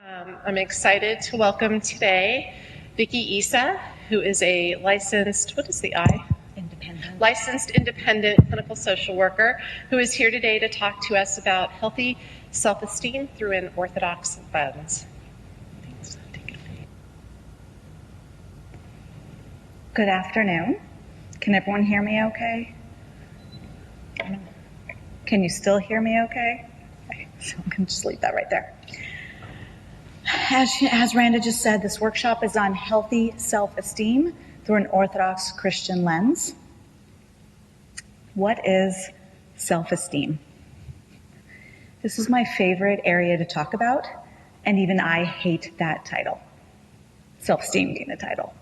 I'm excited to welcome today Vicki Isa, who is a licensed, what is the I? Independent. Licensed independent clinical social worker who is here today to talk to us about healthy self-esteem through an Orthodox lens. Thanks. Take it away. Good afternoon. Can everyone hear me okay? Can you still hear me okay? So I'm going to just leave that right there. As Randa just said, this workshop is on healthy self-esteem through an Orthodox Christian lens. What is self-esteem? This is my favorite area to talk about, and even I hate that title. Self-esteem being the title.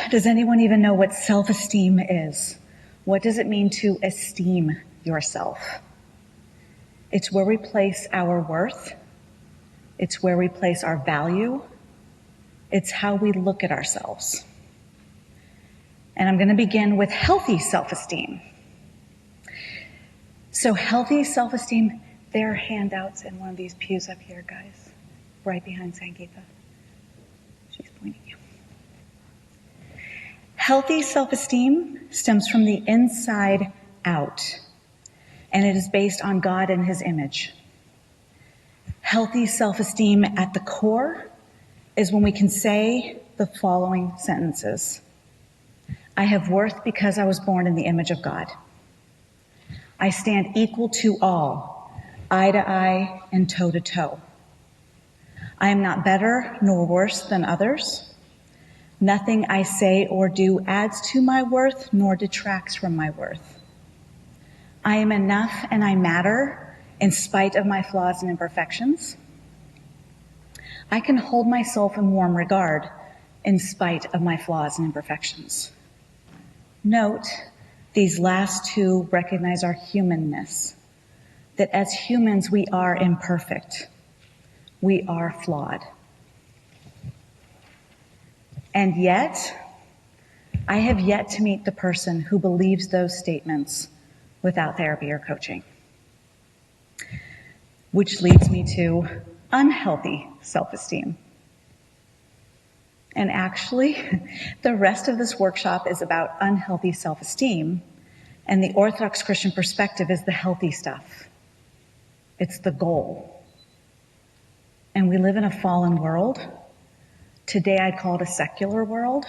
Does anyone even know what self-esteem is? What does it mean to esteem yourself? It's where we place our worth. It's where we place our value. It's how we look at ourselves. And I'm going to begin with healthy self-esteem. So healthy self-esteem, there are handouts in one of these pews up here, guys, right behind Sangeetha. She's pointing you. Healthy self-esteem stems from the inside out, and it is based on God and His image. Healthy self-esteem at the core is when we can say the following sentences. I have worth because I was born in the image of God. I stand equal to all, eye to eye and toe to toe. I am not better nor worse than others. Nothing I say or do adds to my worth nor detracts from my worth. I am enough and I matter in spite of my flaws and imperfections. I can hold myself in warm regard in spite of my flaws and imperfections. Note, these last two recognize our humanness, that as humans we are imperfect. We are flawed. And yet, I have yet to meet the person who believes those statements without therapy or coaching. Which leads me to unhealthy self-esteem. And actually, the rest of this workshop is about unhealthy self-esteem, and the Orthodox Christian perspective is the healthy stuff. It's the goal. And we live in a fallen world. Today I'd call it a secular world.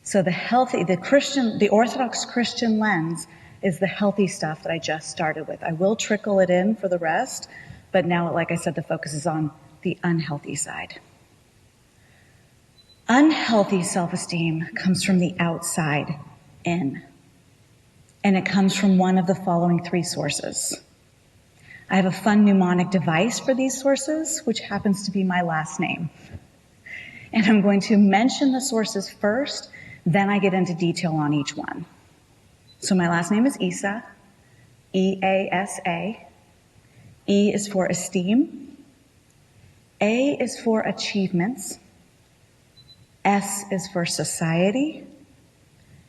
So the Orthodox Christian lens is the healthy stuff that I just started with. I will trickle it in for the rest, but now, like I said, the focus is on the unhealthy side. Unhealthy self-esteem comes from the outside in, and it comes from one of the following three sources. I have a fun mnemonic device for these sources, which happens to be my last name. And I'm going to mention the sources first, then I get into detail on each one. So my last name is Isa, E-A-S-A. E is for esteem. A is for achievements. S is for society.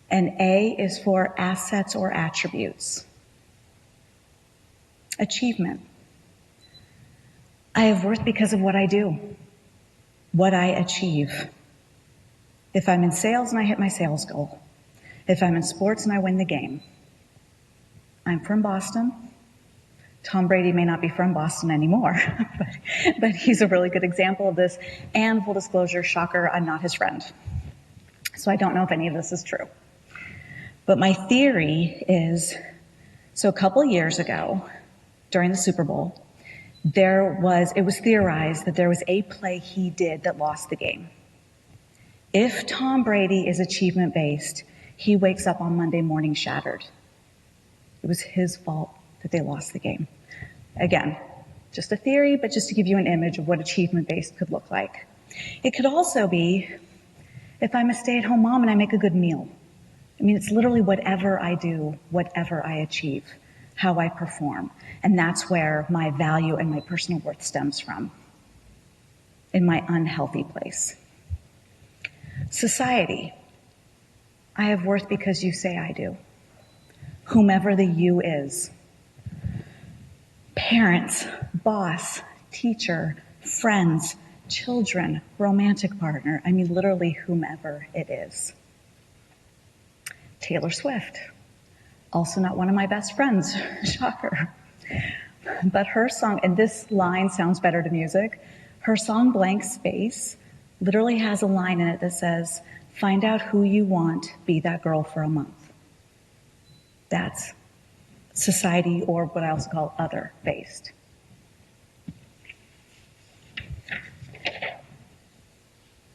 And A is for assets or attributes. Achievement. I have worth because of what I do, what I achieve. If I'm in sales and I hit my sales goal. If I'm in sports and I win the game. I'm from Boston. Tom Brady may not be from Boston anymore, but he's a really good example of this. And full disclosure, shocker, I'm not his friend. So I don't know if any of this is true. But my theory is, so a couple years ago, during the Super Bowl, it was theorized that there was a play he did that lost the game. If Tom Brady is achievement-based, he wakes up on Monday morning shattered. It was his fault that they lost the game. Again, just a theory, but just to give you an image of what achievement-based could look like. It could also be if I'm a stay-at-home mom and I make a good meal. I mean, it's literally whatever I do, whatever I achieve, how I perform. And that's where my value and my personal worth stems from, in my unhealthy place. Society. I have worth because you say I do. Whomever the you is. Parents, boss, teacher, friends, children, romantic partner. I mean, literally whomever it is. Taylor Swift, also not one of my best friends, shocker. But her song, and this line sounds better to music, her song Blank Space literally has a line in it that says, find out who you want, be that girl for a month. That's society, or what I also call other-based.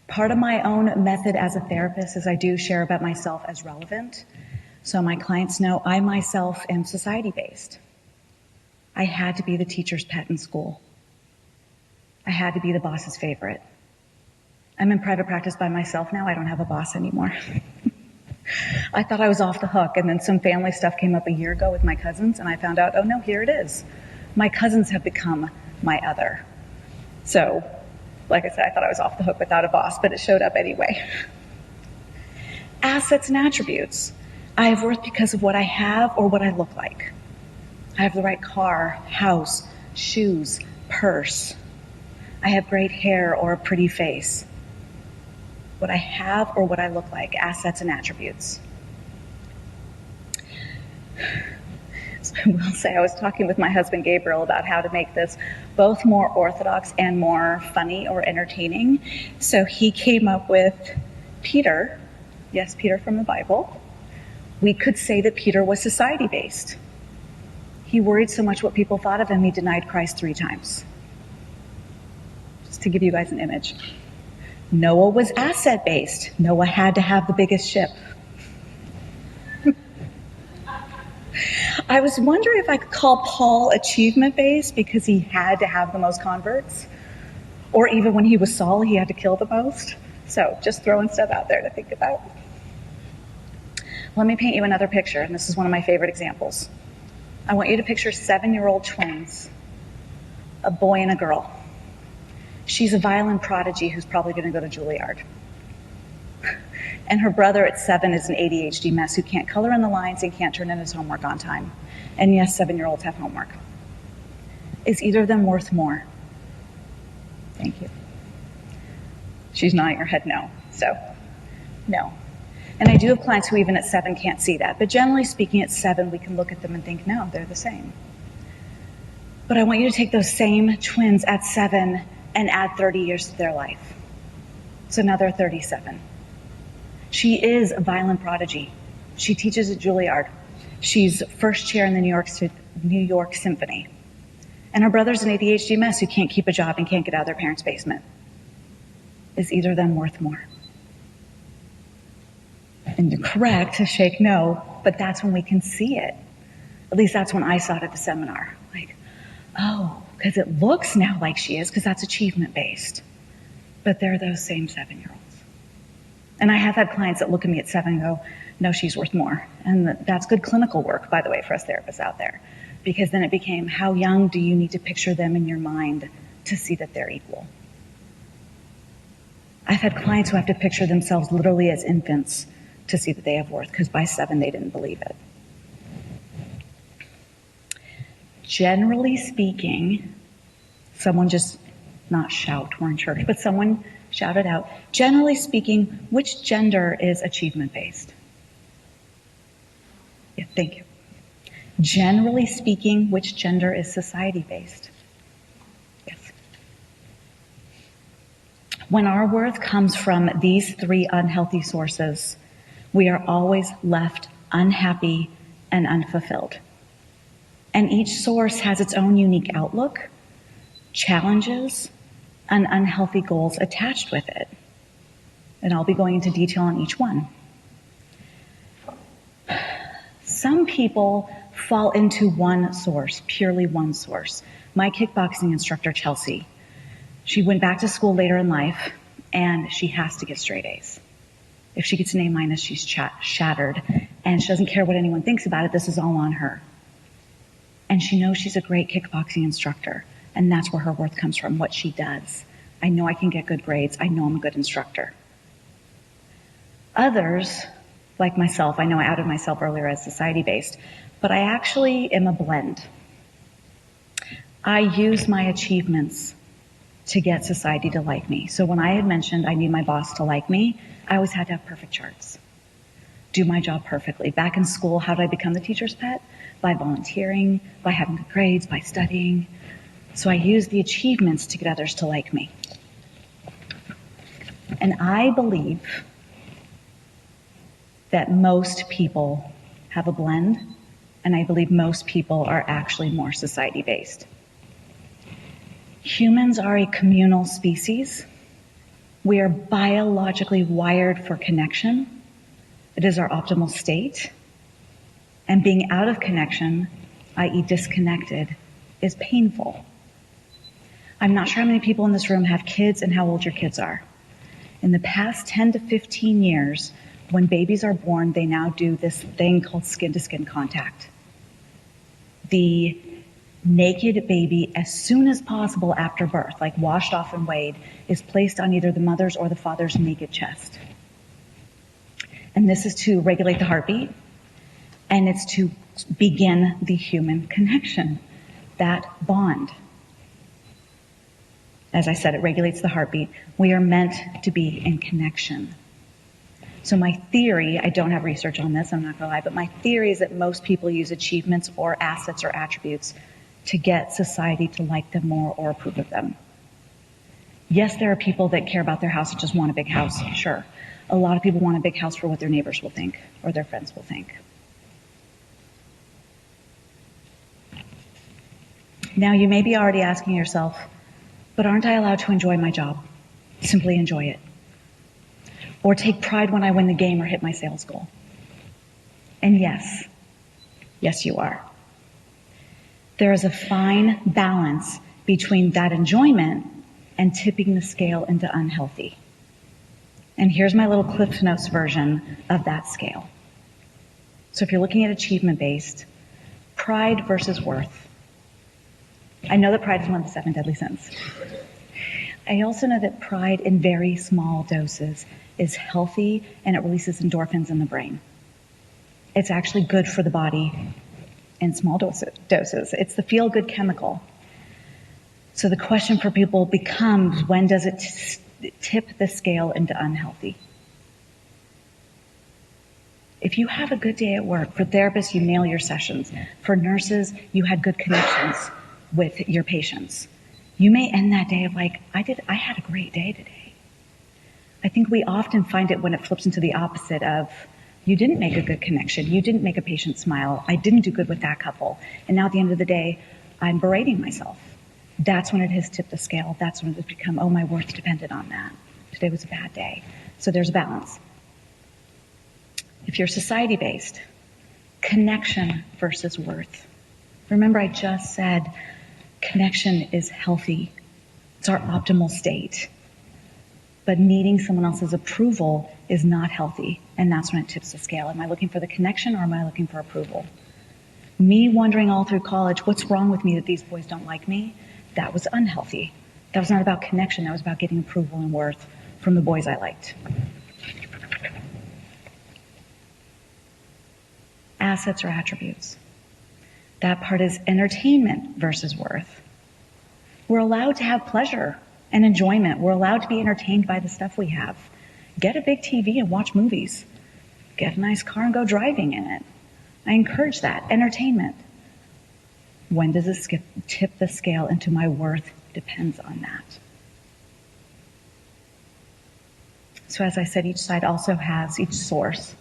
Part of my own method as a therapist is I do share about myself as relevant. So my clients know I myself am society-based. I had to be the teacher's pet in school. I had to be the boss's favorite. I'm in private practice by myself now. I don't have a boss anymore. I thought I was off the hook, and then some family stuff came up a year ago with my cousins, and I found out, oh no, here it is. My cousins have become my other. So, like I said, I thought I was off the hook without a boss, but it showed up anyway. Assets and attributes. I have worth because of what I have or what I look like. I have the right car, house, shoes, purse. I have great hair or a pretty face. What I have or what I look like, assets and attributes. So I will say, I was talking with my husband Gabriel about how to make this both more orthodox and more funny or entertaining. So he came up with Peter, yes, Peter from the Bible. We could say that Peter was society-based. He worried so much what people thought of him, he denied Christ 3 times. Just to give you guys an image. Noah was asset-based. Noah had to have the biggest ship. I was wondering if I could call Paul achievement-based because he had to have the most converts. Or even when he was Saul, he had to kill the most. So just throwing stuff out there to think about. Let me paint you another picture, and this is one of my favorite examples. I want you to picture 7-year-old twins, a boy and a girl. She's a violin prodigy who's probably going to go to Juilliard. And her brother at 7 is an ADHD mess who can't color in the lines and can't turn in his homework on time. And yes, 7-year-olds have homework. Is either of them worth more? Thank you. She's nodding her head no. So, no. And I do have clients who even at 7 can't see that. But generally speaking, at 7, we can look at them and think, no, they're the same. But I want you to take those same twins at 7 and add 30 years to their life. So now they're 37. She is a violin prodigy. She teaches at Juilliard. She's first chair in the New York Symphony. And her brother's an ADHD mess who can't keep a job and can't get out of their parents' basement. Is either of them worth more? And correct to shake no, but that's when we can see it. At least that's when I saw it at the seminar. Like, oh, because it looks now like she is, because that's achievement-based. But they're those same 7-year-olds. And I have had clients that look at me at 7 and go, no, she's worth more. And that's good clinical work, by the way, for us therapists out there. Because then it became, how young do you need to picture them in your mind to see that they're equal? I've had clients who have to picture themselves literally as infants to see that they have worth, because by 7 they didn't believe it. Generally speaking, someone just, not shout, we're in church, but someone shouted out, generally speaking, which gender is achievement-based? Yeah, thank you. Generally speaking, which gender is society-based? Yes. When our worth comes from these 3 unhealthy sources, we are always left unhappy and unfulfilled. And each source has its own unique outlook, challenges, and unhealthy goals attached with it. And I'll be going into detail on each one. Some people fall into one source, purely one source. My kickboxing instructor, Chelsea, she went back to school later in life, and she has to get straight A's. If she gets an A-, she's shattered, and she doesn't care what anyone thinks about it. This is all on her. And she knows she's a great kickboxing instructor, and that's where her worth comes from, what she does. I know I can get good grades. I know I'm a good instructor. Others, like myself, I know I outed myself earlier as society-based, but I actually am a blend. I use my achievements to get society to like me. So when I had mentioned I need my boss to like me, I always had to have perfect charts. Do my job perfectly. Back in school, how did I become the teacher's pet? By volunteering, by having good grades, by studying. So I used the achievements to get others to like me. And I believe that most people have a blend, and I believe most people are actually more society-based. Humans are a communal species. We are biologically wired for connection. It is our optimal state. And being out of connection, i.e. disconnected, is painful. I'm not sure how many people in this room have kids and how old your kids are. In the past 10 to 15 years, when babies are born, they now do this thing called skin-to-skin contact. The naked baby, as soon as possible after birth, like washed off and weighed, is placed on either the mother's or the father's naked chest. And this is to regulate the heartbeat, and it's to begin the human connection, that bond. As I said, it regulates the heartbeat. We are meant to be in connection. So my theory, I don't have research on this, I'm not gonna lie, but my theory is that most people use achievements or assets or attributes to get society to like them more or approve of them. Yes, there are people that care about their house and just want a big house, sure. A lot of people want a big house for what their neighbors will think or their friends will think. Now, you may be already asking yourself, but aren't I allowed to enjoy my job? Simply enjoy it. Or take pride when I win the game or hit my sales goal. And yes, you are. There is a fine balance between that enjoyment and tipping the scale into unhealthy. And here's my little Cliff Notes version of that scale. So if you're looking at achievement-based, pride versus worth. I know that pride is one of the 7 deadly sins. I also know that pride in very small doses is healthy and it releases endorphins in the brain. It's actually good for the body in small doses. It's the feel-good chemical. So the question for people becomes, when does it tip the scale into unhealthy? If you have a good day at work, for therapists, you nail your sessions. For nurses, you had good connections with your patients. You may end that day of like, I had a great day today. I think we often find it when it flips into the opposite of, you didn't make a good connection. You didn't make a patient smile. I didn't do good with that couple. And now at the end of the day, I'm berating myself. That's when it has tipped the scale. That's when it's become, oh, my worth depended on that. Today was a bad day. So there's a balance. If you're society-based, connection versus worth. Remember, I just said connection is healthy. It's our optimal state. But needing someone else's approval is not healthy, and that's when it tips the scale. Am I looking for the connection or am I looking for approval? Me wondering all through college, what's wrong with me that these boys don't like me? That was unhealthy. That was not about connection. That was about getting approval and worth from the boys I liked. Assets or attributes. That part is entertainment versus worth. We're allowed to have pleasure and enjoyment. We're allowed to be entertained by the stuff we have. Get a big TV and watch movies. Get a nice car and go driving in it. I encourage that. Entertainment. When does it tip the scale into my worth depends on that. So as I said, each source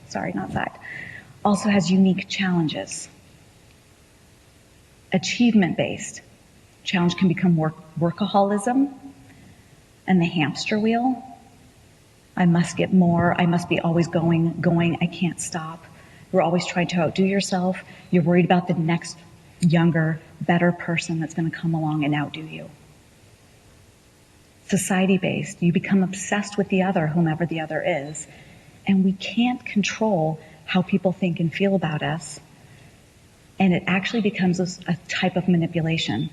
also has unique challenges. Achievement-based. Challenge can become workaholism and the hamster wheel. I must get more. I must be always going. I can't stop. You're always trying to outdo yourself. You're worried about the next younger, better person that's going to come along and outdo you. Society-based, you become obsessed with the other, whomever the other is, and we can't control how people think and feel about us, and it actually becomes a type of manipulation.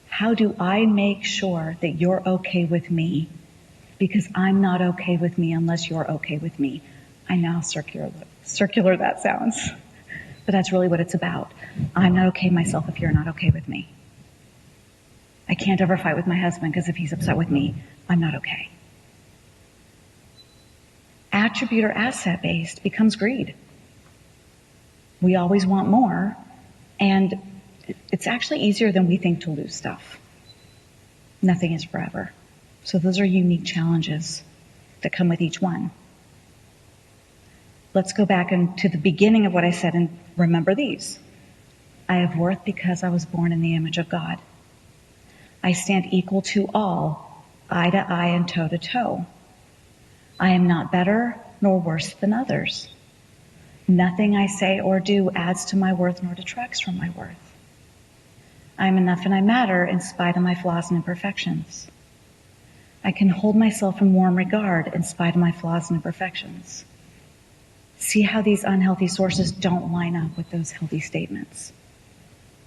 How do I make sure that you're okay with me? Because I'm not okay with me unless you're okay with me. I know how circular that sounds, but that's really what it's about. I'm not okay myself if you're not okay with me. I can't ever fight with my husband because if he's upset with me, I'm not okay. Attribute or asset-based becomes greed. We always want more, and it's actually easier than we think to lose stuff. Nothing is forever. So those are unique challenges that come with each one. Let's go back to the beginning of what I said and remember these. I have worth because I was born in the image of God. I stand equal to all, eye to eye and toe to toe. I am not better nor worse than others. Nothing I say or do adds to my worth nor detracts from my worth. I am enough and I matter in spite of my flaws and imperfections. I can hold myself in warm regard in spite of my flaws and imperfections. See how these unhealthy sources don't line up with those healthy statements.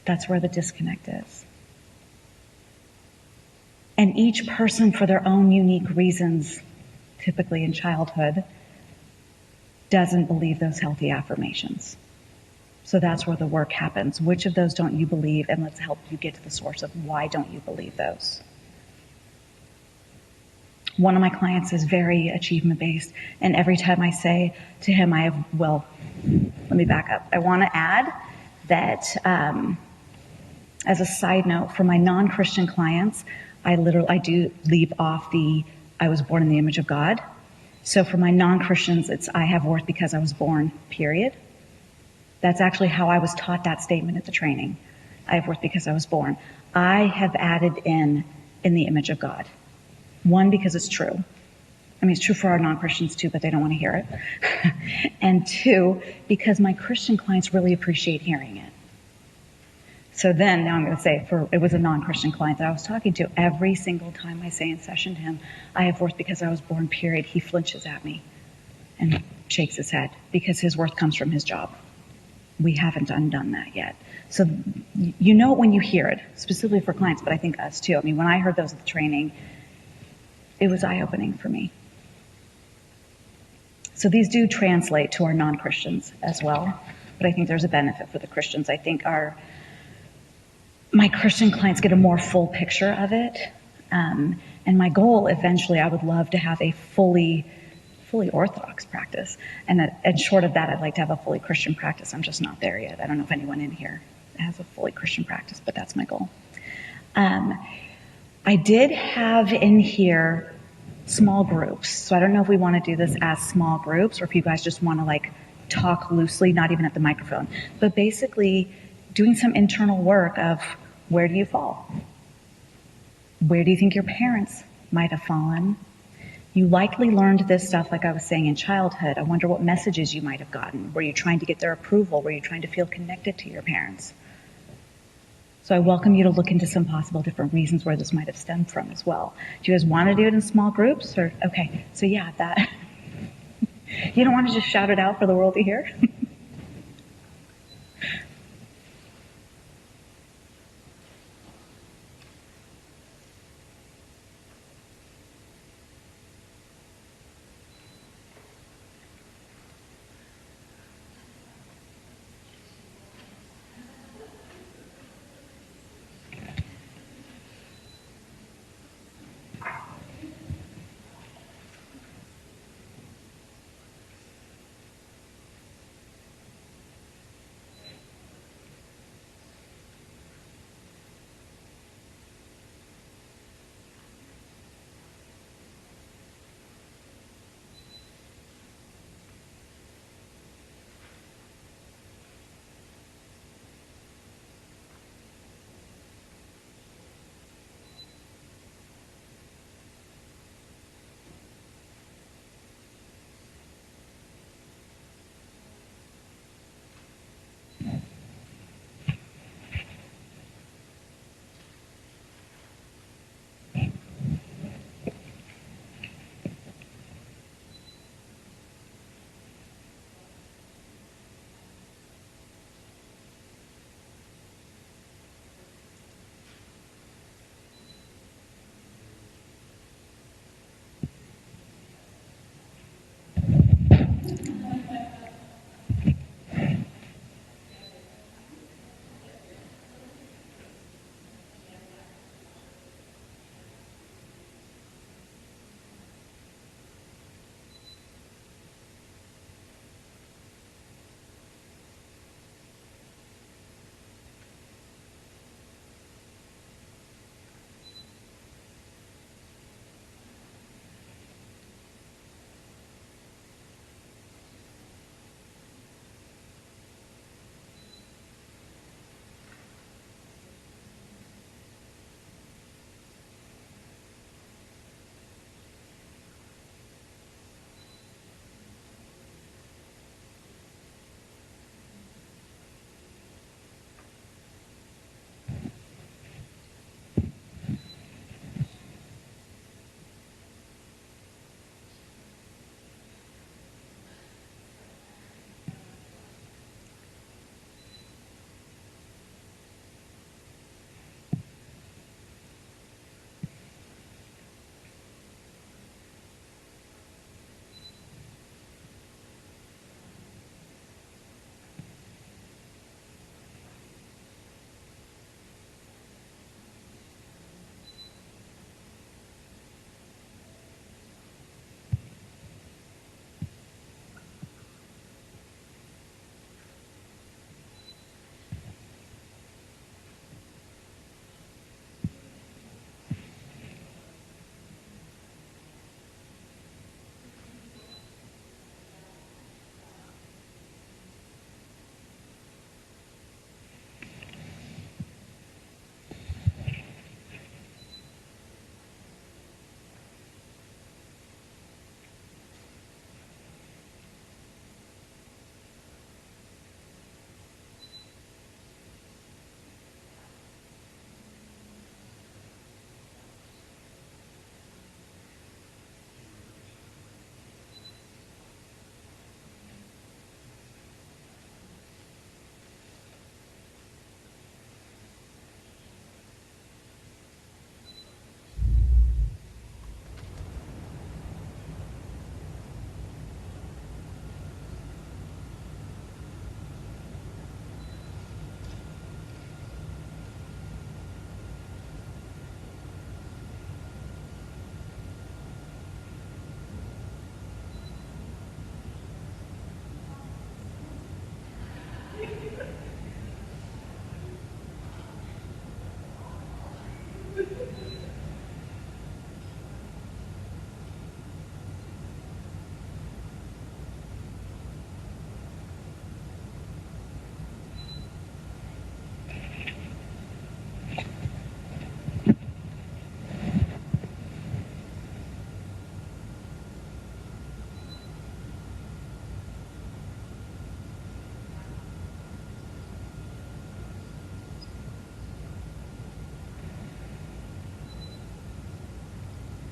That's where the disconnect is. And each person, for their own unique reasons, typically in childhood, doesn't believe those healthy affirmations. So that's where the work happens. Which of those don't you believe? And let's help you get to the source of why don't you believe those. One of my clients is very achievement-based, and every time I say to him, let me back up. I want to add that as a side note, for my non-Christian clients, I do leave off I was born in the image of God. So for my non-Christians, it's I have worth because I was born, period. That's actually how I was taught that statement at the training. I have worth because I was born. I have added in the image of God. One, because it's true. I mean, it's true for our non-Christians too, but they don't want to hear it. And two, because my Christian clients really appreciate hearing it. So then, now I'm going to say, it was a non-Christian client that I was talking to. Every single time I say in session to him, I have worth because I was born, period, he flinches at me and shakes his head because his worth comes from his job. We haven't undone that yet. So you know it when you hear it, specifically for clients, but I think us too. I mean, when I heard those at the training, it was eye-opening for me. So these do translate to our non-Christians as well, but I think there's a benefit for the Christians. I think my Christian clients get a more full picture of it. And my goal, eventually, I would love to have a fully Orthodox practice. And short of that, I'd like to have a fully Christian practice. I'm just not there yet. I don't know if anyone in here has a fully Christian practice, but that's my goal. I did have in here small groups. So I don't know if we want to do this as small groups or if you guys just want to talk loosely, not even at the microphone, but basically doing some internal work of where do you fall? Where do you think your parents might have fallen? You likely learned this stuff, like I was saying, in childhood. I wonder what messages you might have gotten. Were you trying to get their approval? Were you trying to feel connected to your parents? So I welcome you to look into some possible different reasons where this might have stemmed from as well. Do you guys want to do it in small groups? Okay, so yeah, that. You don't want to just shout it out for the world to hear?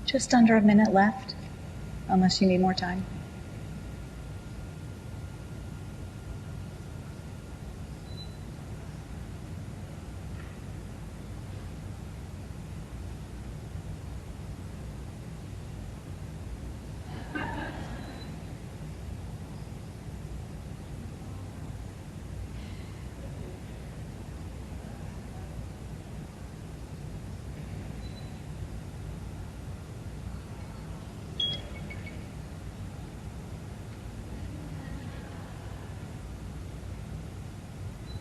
Just under a minute left, unless you need more time.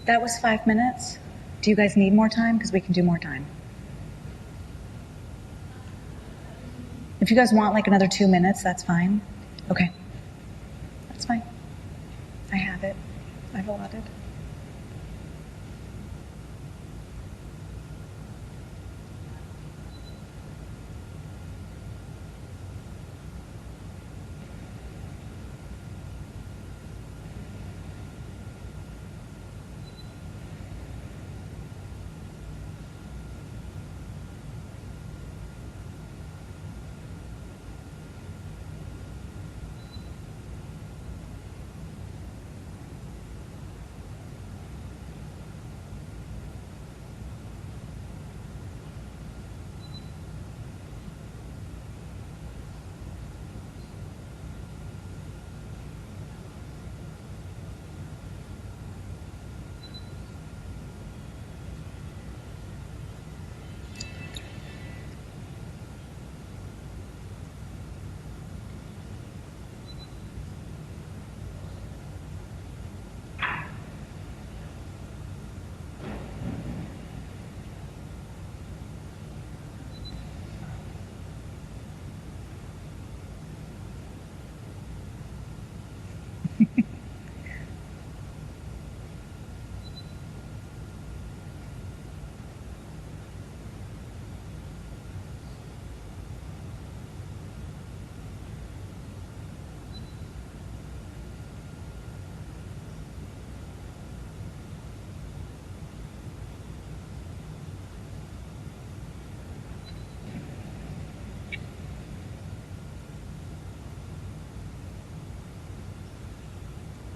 That was 5 minutes. Do you guys need more time? Because we can do more time. If you guys want like another 2 minutes, that's fine. Okay. That's fine. I have it. I've allotted.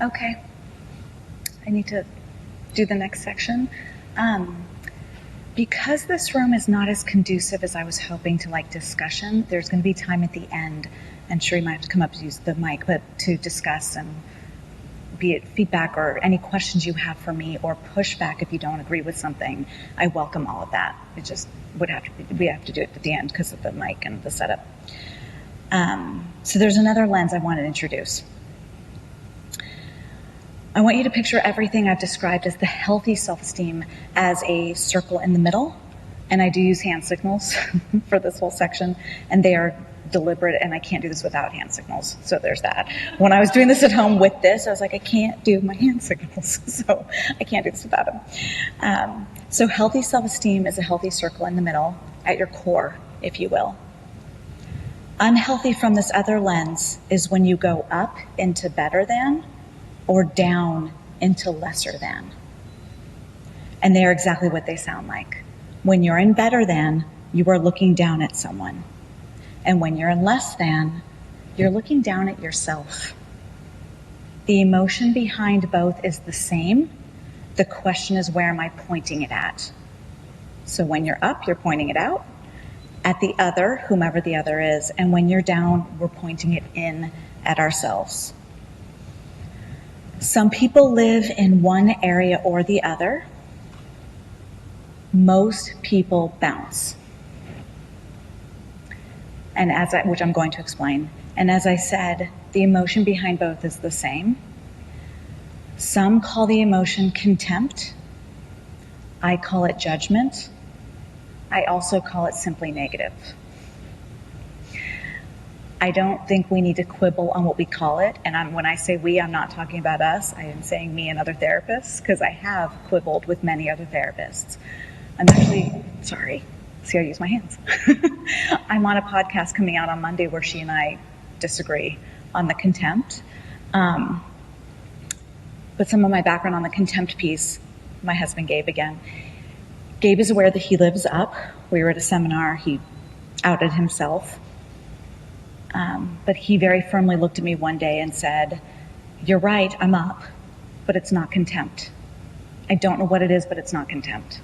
Okay. I need to do the next section. Because this room is not as conducive as I was hoping to like discussion, there's going to be time at the end, and sure you might have to come up to use the mic, but to discuss and be it feedback or any questions you have for me or pushback if you don't agree with something. I welcome all of that. It just we have to do it at the end because of the mic and the setup. So there's another lens I want to introduce. I want you to picture everything I've described as the healthy self-esteem as a circle in the middle. And I do use hand signals for this whole section, and they are deliberate, and I can't do this without hand signals. So there's that. When I was doing this at home with this, I was like, I can't do my hand signals, so I can't do this without them. So healthy self-esteem is a healthy circle in the middle, at your core, if you will. Unhealthy from this other lens is when you go up into better than, or down into lesser than. And they are exactly what they sound like. When you're in better than, you are looking down at someone. And when you're in less than, you're looking down at yourself. The emotion behind both is the same. The question is, where am I pointing it at? So when you're up, you're pointing it out at the other, whomever the other is. And when you're down, we're pointing it in at ourselves. Some people live in one area or the other. Most people bounce. And which I'm going to explain. And as I said, the emotion behind both is the same. Some call the emotion contempt. I call it judgment. I also call it simply negative. I don't think we need to quibble on what we call it. And when I say we, I'm not talking about us. I am saying me and other therapists, because I have quibbled with many other therapists. I'm actually, sorry, see I use my hands. I'm on a podcast coming out on Monday where she and I disagree on the contempt. But some of my background on the contempt piece, my husband Gabe again. Gabe is aware that he lives up. We were at a seminar, he outed himself. But he very firmly looked at me one day and said, "You're right, I'm up, but it's not contempt. I don't know what it is, but it's not contempt."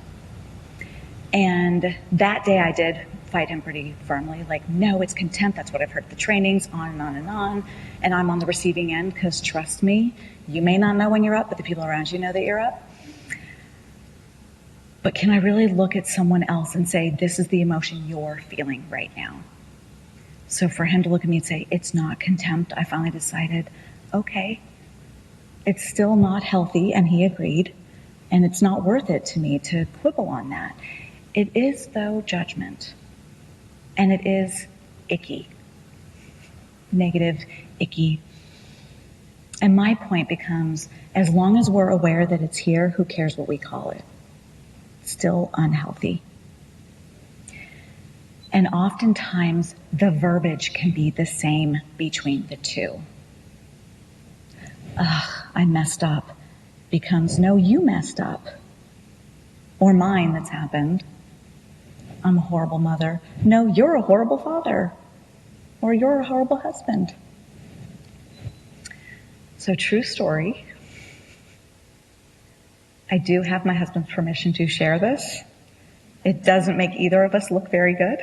And that day I did fight him pretty firmly, like, no, it's contempt. That's what I've heard at the trainings, on and on and on. And I'm on the receiving end because, trust me, you may not know when you're up, but the people around you know that you're up. But can I really look at someone else and say, this is the emotion you're feeling right now? So for him to look at me and say, it's not contempt, I finally decided, okay, it's still not healthy, and he agreed, and it's not worth it to me to quibble on that. It is, though, judgment, and it is icky, negative, icky. And my point becomes, as long as we're aware that it's here, who cares what we call it? Still unhealthy. And oftentimes, the verbiage can be the same between the two. I messed up becomes, no, you messed up. Or mine that's happened. I'm a horrible mother. No, you're a horrible father. Or you're a horrible husband. So true story. I do have my husband's permission to share this. It doesn't make either of us look very good.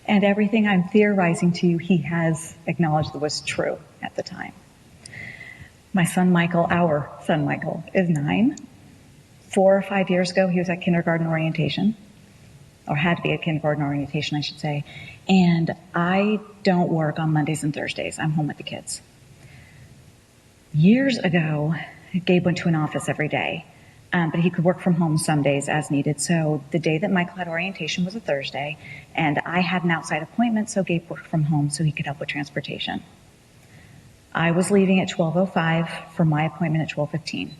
And everything I'm theorizing to you, he has acknowledged that was true at the time. My son Michael, our son Michael, is 9. 4 or 5 years ago, he was at kindergarten orientation, or had to be at kindergarten orientation, I should say. And I don't work on Mondays and Thursdays. I'm home with the kids. Years ago, Gabe went to an office every day, but he could work from home some days as needed. So the day that Michael had orientation was a Thursday, and I had an outside appointment, so Gabe worked from home so he could help with transportation. I was leaving at 12:05 for my appointment at 12:15.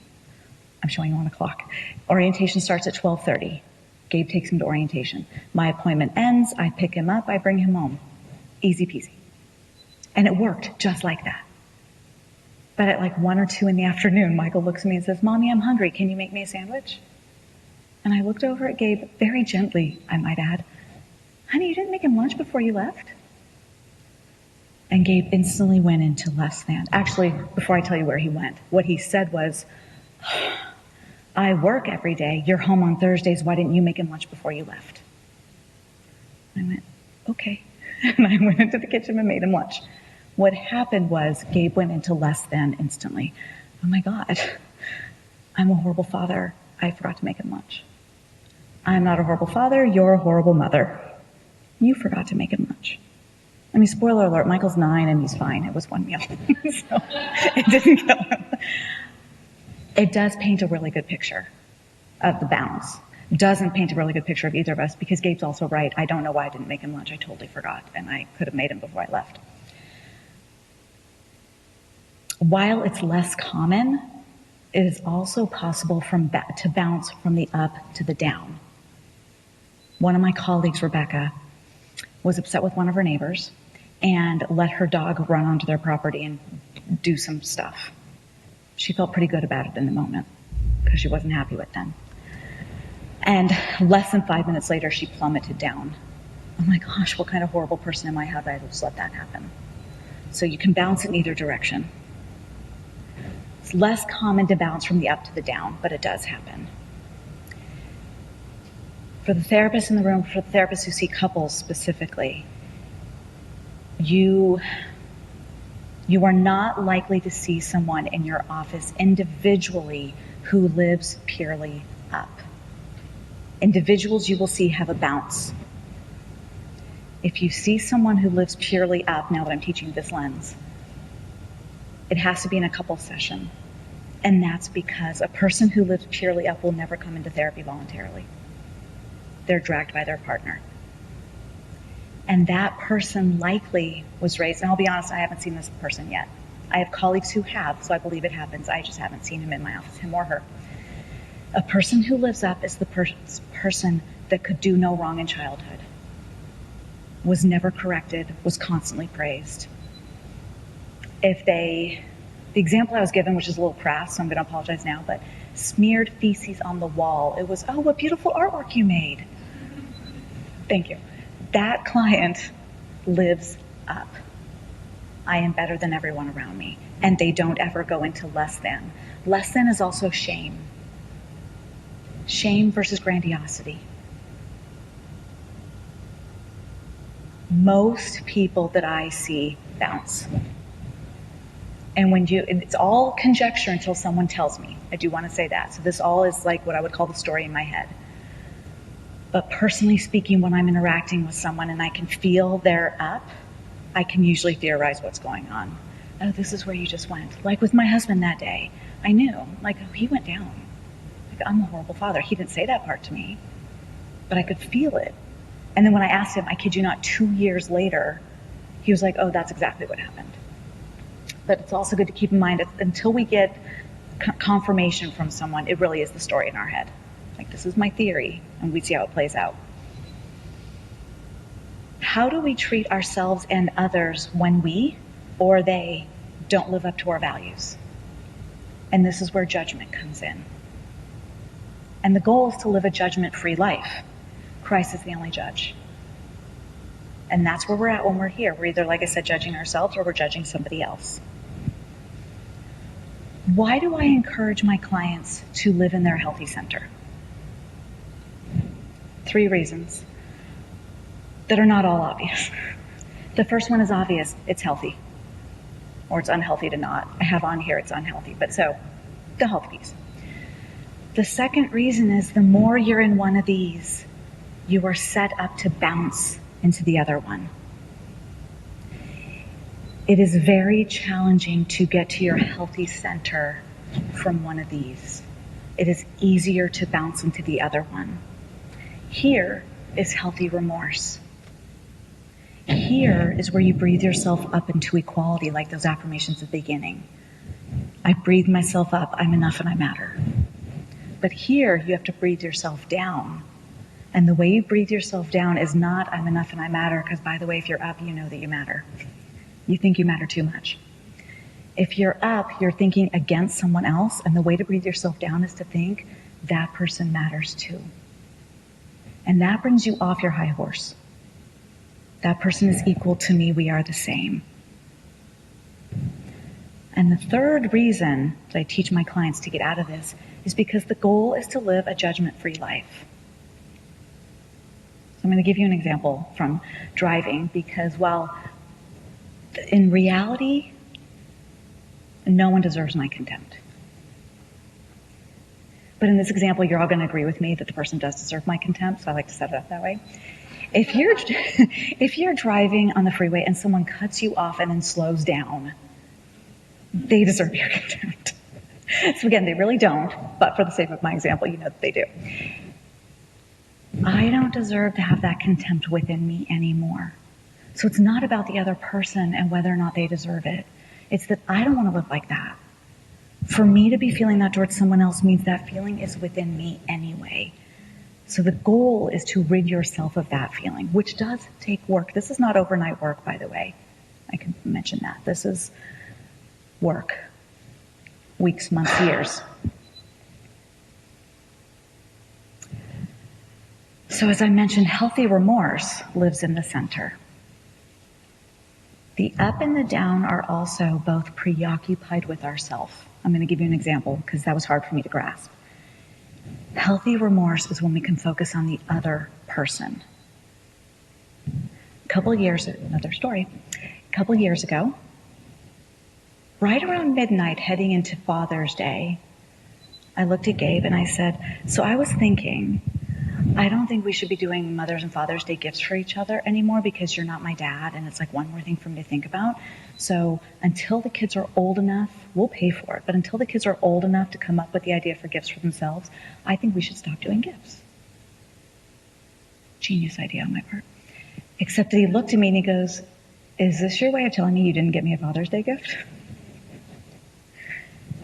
I'm showing you on a clock. Orientation starts at 12:30. Gabe takes him to orientation. My appointment ends, I pick him up, I bring him home. Easy peasy. And it worked just like that. But at like 1 or 2 in the afternoon, Michael looks at me and says, "Mommy, I'm hungry. Can you make me a sandwich?" And I looked over at Gabe very gently, I might add. "Honey, you didn't make him lunch before you left?" And Gabe instantly went into less than. Actually, before I tell you where he went, what he said was, "I work every day. You're home on Thursdays. Why didn't you make him lunch before you left?" I went, "Okay." And I went into the kitchen and made him lunch. What happened was Gabe went into less than instantly. Oh my God, I'm a horrible father. I forgot to make him lunch. I'm not a horrible father. You're a horrible mother. You forgot to make him lunch. I mean, spoiler alert, Michael's 9 and he's fine. It was one meal. So it didn't kill him. It does paint a really good picture of the balance. Doesn't paint a really good picture of either of us, because Gabe's also right. I don't know why I didn't make him lunch. I totally forgot, and I could have made him before I left. While it's less common, it is also possible to bounce from the up to the down. One of my colleagues, Rebecca, was upset with one of her neighbors and let her dog run onto their property and do some stuff. She felt pretty good about it in the moment because she wasn't happy with them. And less than 5 minutes later, she plummeted down. Oh my gosh, what kind of horrible person am I? How did I just let that happen? So you can bounce in either direction. It's less common to bounce from the up to the down, but it does happen. For the therapists in the room, for the therapists who see couples specifically, you are not likely to see someone in your office individually who lives purely up. Individuals you will see have a bounce. If you see someone who lives purely up, now that I'm teaching this lens, it has to be in a couple session. And that's because a person who lives purely up will never come into therapy voluntarily. They're dragged by their partner. And that person likely was raised, and I'll be honest, I haven't seen this person yet. I have colleagues who have, so I believe it happens. I just haven't seen him in my office, him or her. A person who lives up is the person that could do no wrong in childhood, was never corrected, was constantly praised. The example I was given, which is a little crass, so I'm going to apologize now, but smeared feces on the wall. It was, "Oh, what beautiful artwork you made." Thank you. That client lives up. I am better than everyone around me. And they don't ever go into less than. Less than is also shame. Shame versus grandiosity. Most people that I see bounce. And it's all conjecture until someone tells me. I do want to say that. So this all is like what I would call the story in my head. But personally speaking, when I'm interacting with someone and I can feel they're up, I can usually theorize what's going on. Oh, this is where you just went. Like with my husband that day, I knew, like, oh, he went down. Like, I'm a horrible father. He didn't say that part to me, but I could feel it. And then when I asked him, I kid you not, 2 years later, he was like, oh, that's exactly what happened. But it's also good to keep in mind, until we get confirmation from someone, it really is the story in our head. Like, this is my theory, and we see how it plays out. How do we treat ourselves and others when we or they don't live up to our values? And this is where judgment comes in. And the goal is to live a judgment-free life. Christ is the only judge. And that's where we're at when we're here. We're either, like I said, judging ourselves or we're judging somebody else. Why do I encourage my clients to live in their healthy center? 3 reasons that are not all obvious. The first one is obvious. It's healthy. Or it's unhealthy to not. I have on here it's unhealthy. But so, the health piece. The second reason is the more you're in one of these, you are set up to bounce into the other one. It is very challenging to get to your healthy center from one of these. It is easier to bounce into the other one. Here is healthy remorse. Here is where you breathe yourself up into equality, like those affirmations at the beginning. I breathe myself up, I'm enough and I matter. But here you have to breathe yourself down. And the way you breathe yourself down is not I'm enough and I matter, because by the way, if you're up, you know that you matter. You think you matter too much. If you're up, you're thinking against someone else, and the way to breathe yourself down is to think that person matters too. And that brings you off your high horse. That person is equal to me, we are the same. And the third reason that I teach my clients to get out of this is because the goal is to live a judgment-free life. So I'm going to give you an example from driving, because while in reality, no one deserves my contempt. But in this example, you're all going to agree with me that the person does deserve my contempt, so I like to set it up that way. If you're driving on the freeway and someone cuts you off and then slows down, they deserve your contempt. So again, they really don't, but for the sake of my example, you know that they do. I don't deserve to have that contempt within me anymore. So it's not about the other person and whether or not they deserve it. It's that I don't want to live like that. For me to be feeling that towards someone else means that feeling is within me anyway. So the goal is to rid yourself of that feeling, which does take work. This is not overnight work, by the way. I can mention that. This is work. Weeks, months, years. So as I mentioned, healthy remorse lives in the center. The up and the down are also both preoccupied with ourself. I'm going to give you an example because that was hard for me to grasp. Healthy remorse is when we can focus on the other person. Another story. A couple years ago, right around midnight, heading into Father's Day, I looked at Gabe and I said, so I was thinking, I don't think we should be doing Mother's and Father's Day gifts for each other anymore because you're not my dad and it's like one more thing for me to think about. So until the kids are old enough, we'll pay for it, but until the kids are old enough to come up with the idea for gifts for themselves, I think we should stop doing gifts. Genius idea on my part. Except that he looked at me and he goes, is this your way of telling me you didn't get me a Father's Day gift?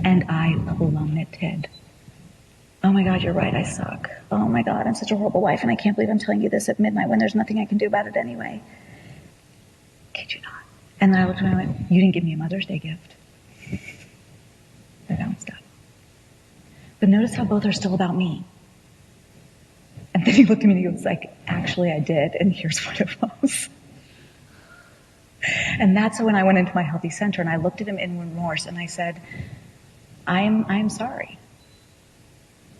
And I plummeted. Oh my God, you're right, I suck. Oh my God, I'm such a horrible wife, and I can't believe I'm telling you this at midnight when there's nothing I can do about it anyway. Kid you not. And then I looked at him and I went, you didn't give me a Mother's Day gift. I bounced up. But notice how both are still about me. And then he looked at me and he was like, actually I did, and here's what it was. And that's when I went into my healthy center and I looked at him in remorse and I said, I'm sorry.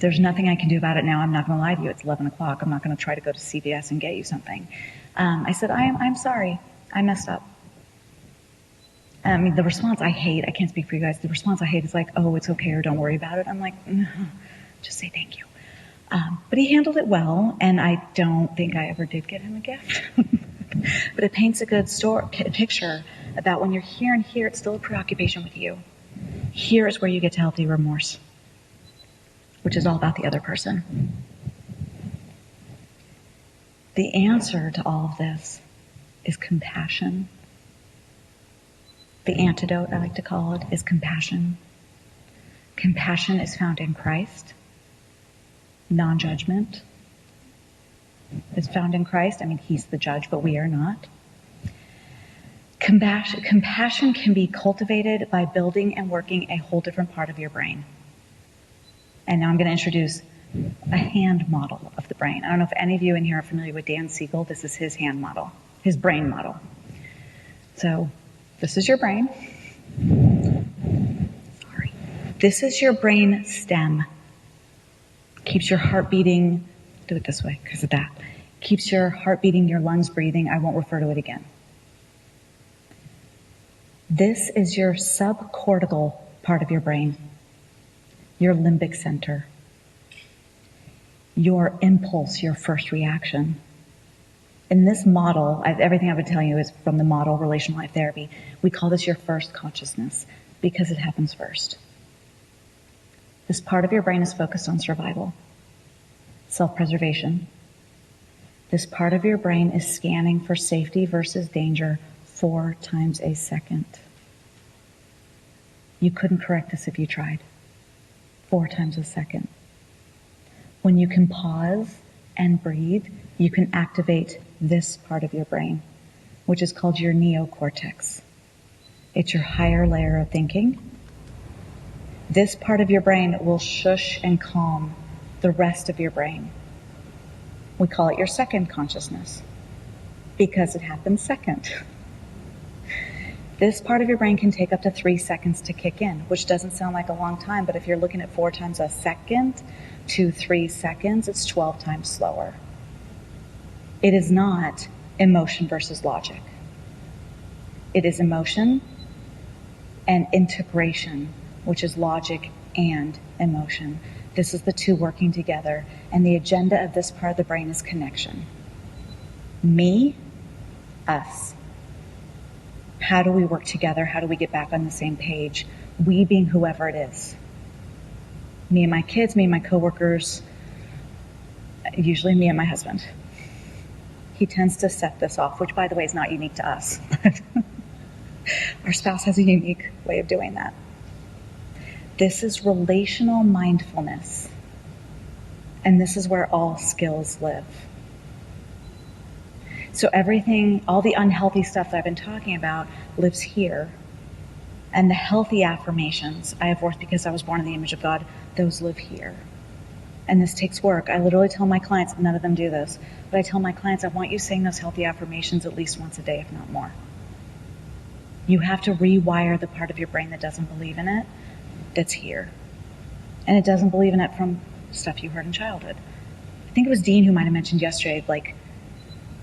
There's nothing I can do about it now. I'm not going to lie to you. It's 11 o'clock. I'm not going to try to go to CVS and get you something. I said, I'm sorry. I messed up. The response I hate, I can't speak for you guys, the response I hate is like, oh, it's okay or don't worry about it. I'm like, no, just say thank you. But he handled it well, and I don't think I ever did get him a gift. But it paints a good picture about when you're here and here, it's still a preoccupation with you. Here is where you get to healthy remorse, which is all about the other person. The answer to all of this is compassion. The antidote, I like to call it, is compassion. Compassion is found in Christ. Non-judgment is found in Christ. I mean, he's the judge, but we are not. Compassion can be cultivated by building and working a whole different part of your brain. And now I'm going to introduce a hand model of the brain. I don't know if any of you in here are familiar with Dan Siegel. This is his hand model, his brain model. So this is your brain. Sorry. This is your brain stem. Keeps your heart beating. Do it this way because of that. Keeps your heart beating, your lungs breathing. I won't refer to it again. This is your subcortical part of your brain, your limbic center, your impulse, your first reaction. In this model, everything I've been telling you is from the model relational life therapy. We call this your first consciousness because it happens first. This part of your brain is focused on survival, self-preservation. This part of your brain is scanning for safety versus danger 4 times a second. You couldn't correct this if you tried. 4 times a second. When you can pause and breathe, you can activate this part of your brain, which is called your neocortex. It's your higher layer of thinking. This part of your brain will shush and calm the rest of your brain. We call it your second consciousness because it happens second. This part of your brain can take up to 3 seconds to kick in, which doesn't sound like a long time, but if you're looking at 4 times a second to 3 seconds, it's 12 times slower. It is not emotion versus logic. It is emotion and integration, which is logic and emotion. This is the two working together, and the agenda of this part of the brain is connection. Me, us. How do we work together? How do we get back on the same page? We being whoever it is. Me and my kids, me and my coworkers, usually me and my husband. He tends to set this off, which, by the way, is not unique to us. Our spouse has a unique way of doing that. This is relational mindfulness. And this is where all skills live. So everything, all the unhealthy stuff that I've been talking about lives here. And the healthy affirmations, I have worth because I was born in the image of God, those live here. And this takes work. I literally tell my clients, none of them do this, but I tell my clients, I want you saying those healthy affirmations at least once a day, if not more. You have to rewire the part of your brain that doesn't believe in it, that's here. And it doesn't believe in it from stuff you heard in childhood. I think it was Dean who might have mentioned yesterday, like,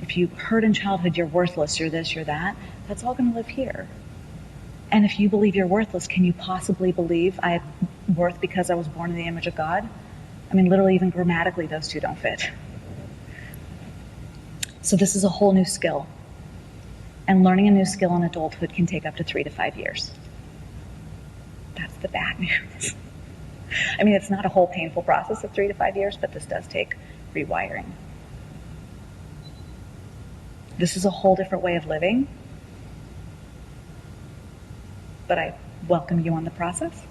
if you heard in childhood you're worthless, you're this, you're that, that's all going to live here. And if you believe you're worthless, can you possibly believe I have worth because I was born in the image of God? I mean, literally, even grammatically, those two don't fit. So this is a whole new skill. And learning a new skill in adulthood can take up to 3 to 5 years. That's the bad news. I mean, it's not a whole painful process of 3 to 5 years, but this does take rewiring. This is a whole different way of living. But I welcome you on the process.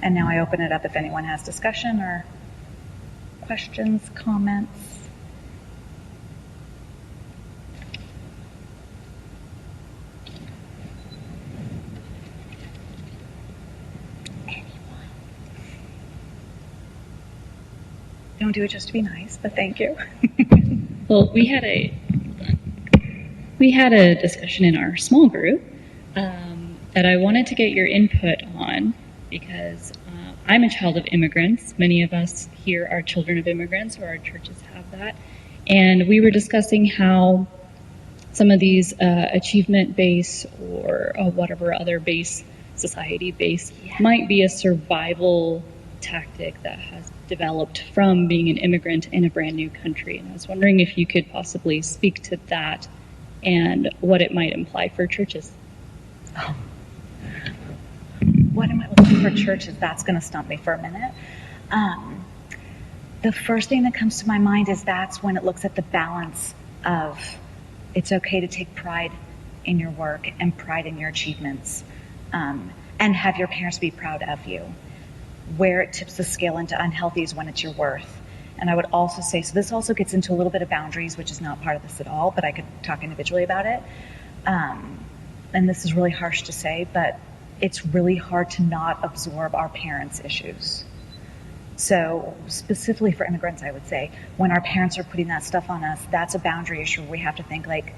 And now I open it up if anyone has discussion or questions, comments. Anyone? Don't do it just to be nice, but thank you. Well, we had a We had a discussion in our small group that I wanted to get your input on because I'm a child of immigrants. Many of us here are children of immigrants, or our churches have that. And we were discussing how some of these achievement-based or whatever other base, society-based, might be a survival tactic that has developed from being an immigrant in a brand new country. And I was wondering if you could possibly speak to that and what it might imply for churches. Oh. What am I looking for churches? That's going to stump me for a minute. The first thing that comes to my mind is that's when it looks at the balance of it's okay to take pride in your work and pride in your achievements, and have your parents be proud of you. Where it tips the scale into unhealthy is when it's your worth. And I would also say, so this also gets into a little bit of boundaries, which is not part of this at all, but I could talk individually about it. And this is really harsh to say, but it's really hard to not absorb our parents' issues. So specifically for immigrants, I would say, when our parents are putting that stuff on us, that's a boundary issue where we have to think like,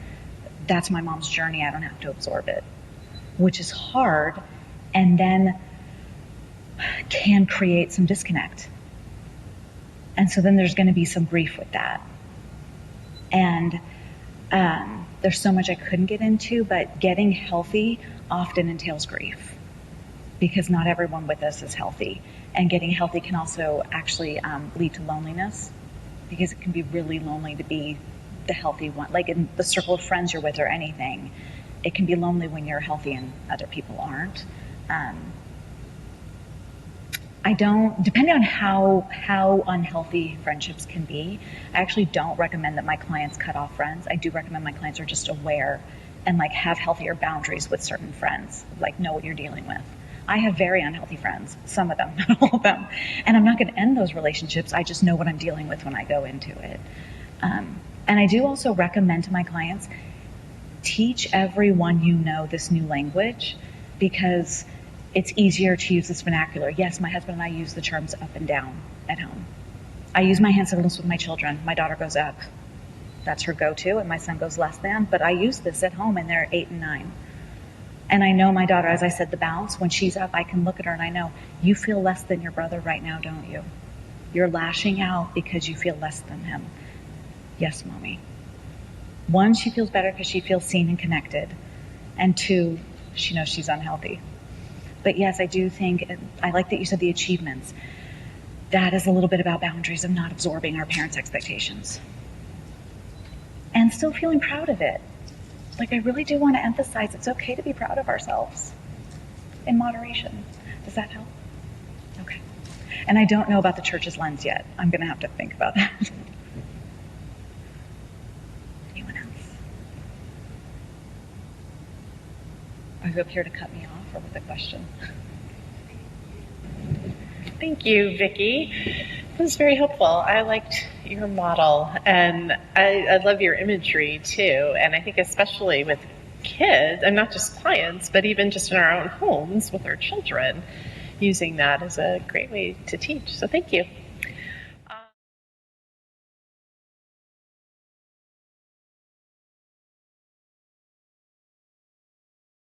that's my mom's journey, I don't have to absorb it, which is hard and then can create some disconnect. And so then there's going to be some grief with that. And there's so much I couldn't get into, but getting healthy often entails grief because not everyone with us is healthy. And getting healthy can also actually lead to loneliness because it can be really lonely to be the healthy one. Like in the circle of friends you're with or anything, it can be lonely when you're healthy and other people aren't. Depending on how unhealthy friendships can be, I actually don't recommend that my clients cut off friends. I do recommend my clients are just aware and like have healthier boundaries with certain friends, like know what you're dealing with. I have very unhealthy friends, some of them, not all of them. And I'm not going to end those relationships. I just know what I'm dealing with when I go into it. And I do also recommend to my clients, teach everyone you know this new language because it's easier to use this vernacular. Yes, my husband and I use the terms up and down at home. I use my hand signals with my children. My daughter goes up. That's her go-to, and my son goes less than. But I use this at home, and they're 8 and 9. And I know my daughter, as I said, the balance, when she's up, I can look at her and I know, you feel less than your brother right now, don't you? You're lashing out because you feel less than him. Yes, Mommy. 1, she feels better because she feels seen and connected. And 2, she knows she's unhealthy. But yes, I do think, I like that you said the achievements. That is a little bit about boundaries of not absorbing our parents' expectations. And still feeling proud of it. Like I really do want to emphasize it's okay to be proud of ourselves in moderation. Does that help? Okay. And I don't know about the church's lens yet. I'm going to have to think about that. Anyone else? Are you up here to cut me off or with a question? Thank you, Vicki. It was very helpful. I liked your model, and I love your imagery too. And I think especially with kids, and not just clients, but even just in our own homes with our children, using that is a great way to teach. So thank you.